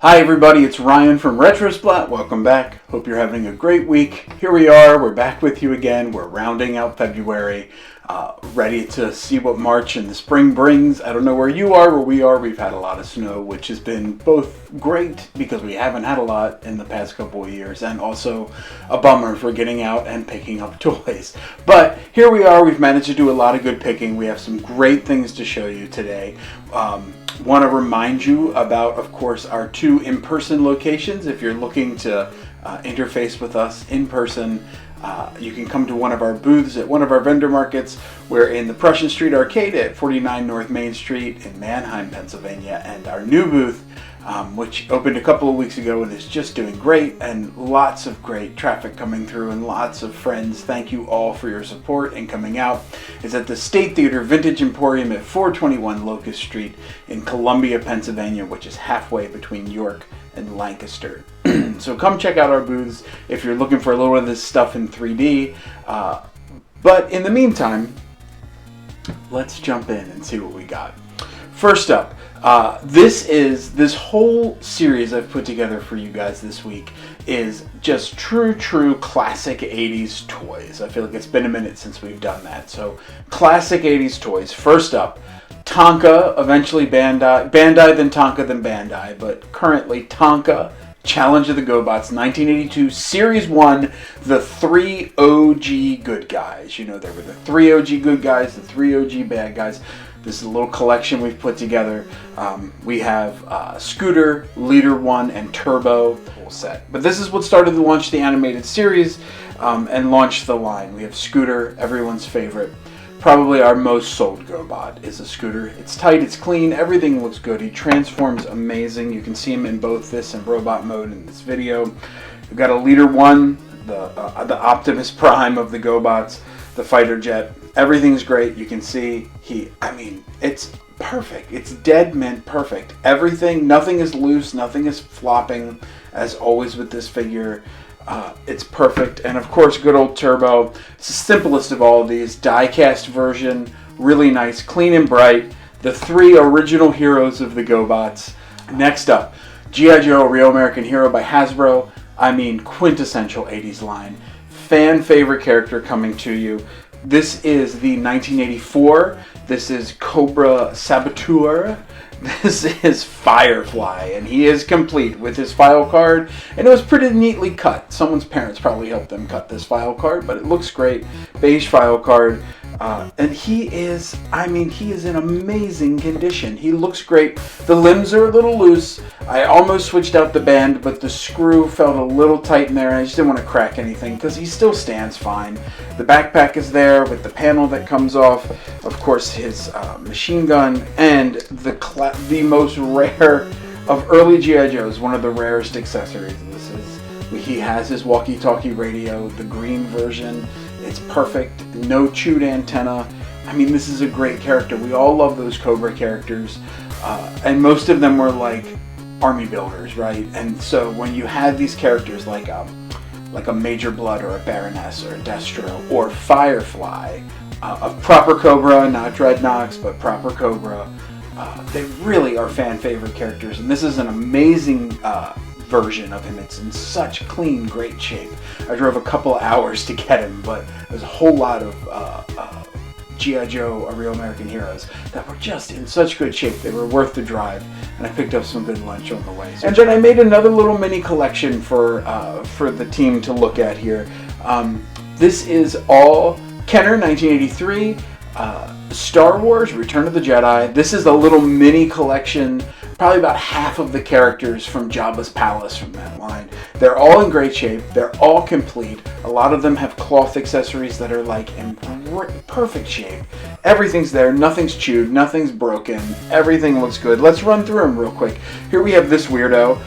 Hi everybody, it's Ryan from Retrosplat. Welcome back. Hope you're having a great week. Here we are, we're back with you again. We're rounding out February, ready to see what March and the spring brings. I don't know where you are, where we are. We've had a lot of snow, which has been both great because we haven't had a lot in the past couple of years, and also a bummer for getting out and picking up toys. But here we are, we've managed to do a lot of good picking. We have some great things to show you today. Want to remind you about, of course, our two in-person locations. If you're looking to interface with us in person, you can come to one of our booths at one of our vendor markets. We're in the Prussian Street Arcade at 49 North Main Street in Manheim, Pennsylvania, and our new booth, which opened a couple of weeks ago and is just doing great, and lots of great traffic coming through and lots of friends. Thank you all for your support and coming out. It's at the State Theater Vintage Emporium at 421 Locust Street in Columbia, Pennsylvania, which is halfway between York and Lancaster. So come check out our booths if you're looking for a little of this stuff in 3D. But in the meantime, let's jump in and see what we got. First up, this whole series I've put together for you guys this week is just true classic 80s toys. I feel like it's been a minute since we've done that. So classic 80s toys. First up, Tonka, eventually Bandai, then Tonka, then Bandai, but currently Tonka, Challenge of the GoBots, 1982, Series 1, the 3 OG good guys. You know, there were the 3 OG good guys, the 3 OG bad guys. This is a little collection we've put together. We have Scooter, Leader 1, and Turbo, the whole set. But this is what started to launch the animated series and launched the line. We have Scooter, everyone's favorite. Probably our most sold GoBot is a Scooter. It's tight, it's clean, everything looks good. He transforms amazing. You can see him in both this and robot mode in this video. We've got a Leader 1, the Optimus Prime of the GoBots, the fighter jet. Everything's great. You can see it's perfect. It's dead mint perfect. Everything, nothing is loose, nothing is flopping, as always with this figure. It's perfect. And of course, good old Turbo. It's the simplest of all of these. Die-cast version, really nice, clean and bright. The 3 original heroes of the GoBots. Next up, G.I. Joe, Real American Hero by Hasbro. Quintessential 80s line. Fan favorite character coming to you. This is the 1984. This is Cobra Saboteur. This is Firefly, and he is complete with his file card, and it was pretty neatly cut. Someone's parents probably helped them cut this file card, but it looks great. Beige file card, and he is in amazing condition. He looks great. The limbs are a little loose. I almost switched out the band, but the screw felt a little tight in there, and I just didn't want to crack anything because he still stands fine. The backpack is there with the panel that comes off. Of course, his machine gun, and the most rare of early G.I. Joes, one of the rarest accessories. He has his walkie-talkie radio, the green version. It's perfect. No chewed antenna. This is a great character. We all love those Cobra characters, and most of them were like army builders, right? And so when you had these characters like a Major Blood or a Baroness or a Destro or Firefly, of proper Cobra, not Dreadnoks, but proper Cobra, they really are fan favorite characters, and this is an amazing version of him. It's in such clean, great shape. I drove a couple of hours to get him, but there's a whole lot of G.I. Joe, A Real American Heroes that were just in such good shape. They were worth the drive, and I picked up some good lunch on the way. And then I made another little mini collection for the team to look at here. This is all Kenner, 1983, Star Wars, Return of the Jedi. This is a little mini collection, probably about half of the characters from Jabba's Palace from that line. They're all in great shape. They're all complete. A lot of them have cloth accessories that are like in perfect shape. Everything's there. Nothing's chewed. Nothing's broken. Everything looks good. Let's run through them real quick. Here we have this weirdo.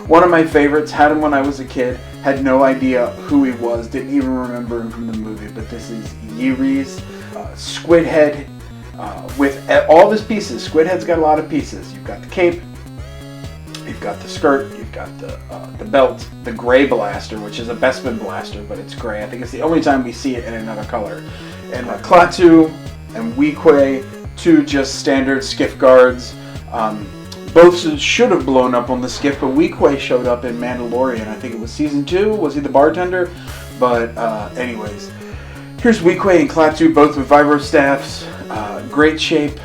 One of my favorites. Had him when I was a kid. Had no idea who he was. Didn't even remember him from the movie. But this is Yiri's Squid Head. With all of his pieces. Squid Head's got a lot of pieces. You've got the cape, you've got the skirt, you've got the belt, the gray blaster, which is a Bespin blaster, but it's gray. I think it's the only time we see it in another color. And Klaatu and Weequay, two just standard skiff guards. both should have blown up on the skiff, but Weequay showed up in Mandalorian. I think it was season 2. Was he the bartender? But anyways, here's Weequay and Klaatu, both with vibro staffs. Great shape.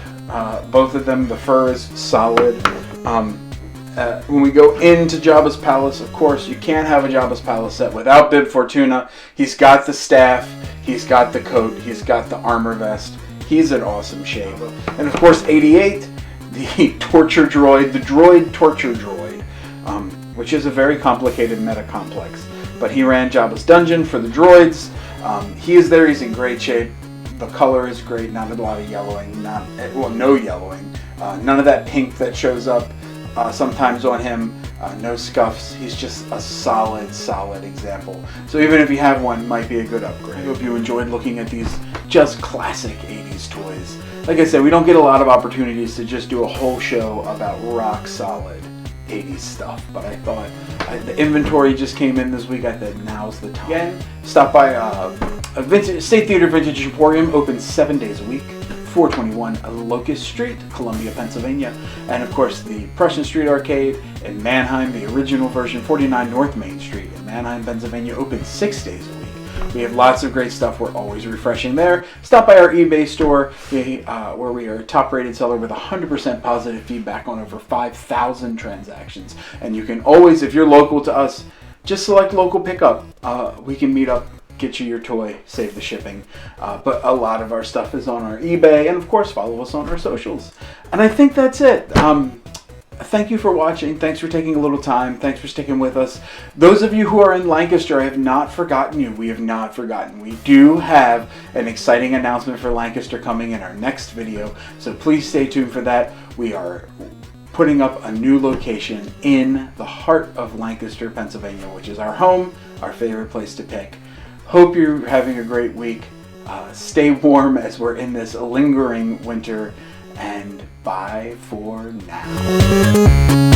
Both of them. The fur is solid. When we go into Jabba's palace, of course, you can't have a Jabba's palace set without Bib Fortuna. He's got the staff. He's got the coat. He's got the armor vest. He's in awesome shape. And of course, 88, the torture droid, the droid torture droid, which is a very complicated meta complex. But he ran Jabba's dungeon for the droids. He is there. He's in great shape. The color is great. Not a lot of yellowing. No yellowing. None of that pink that shows up sometimes on him. No scuffs. He's just a solid example. So even if you have one, might be a good upgrade. I hope you enjoyed looking at these just classic 80s toys. Like I said, we don't get a lot of opportunities to just do a whole show about rock solid 80s stuff, but I thought the inventory just came in this week. I thought now's the time. Again, stop by State Theater Vintage Emporium, open 7 days a week. 421 Locust Street, Columbia, Pennsylvania, and of course the Prussian Street Arcade in Manheim, the original version, 49 North Main Street in Manheim, Pennsylvania, open 6 days a week. We have lots of great stuff. We're always refreshing there. Stop by our eBay store, where we are a top-rated seller with 100% positive feedback on over 5,000 transactions. And you can always, if you're local to us, just select local pickup. We can meet up, get you your toy, save the shipping. But a lot of our stuff is on our eBay, and of course follow us on our socials. And I think that's it. Thank you for watching. Thanks for taking a little time. Thanks for sticking with us. Those of you who are in Lancaster, I have not forgotten you. We have not forgotten. We do have an exciting announcement for Lancaster coming in our next video, so please stay tuned for that. We are putting up a new location in the heart of Lancaster, Pennsylvania, which is our home, our favorite place to pick. Hope you're having a great week. Stay warm as we're in this lingering winter, and bye for now.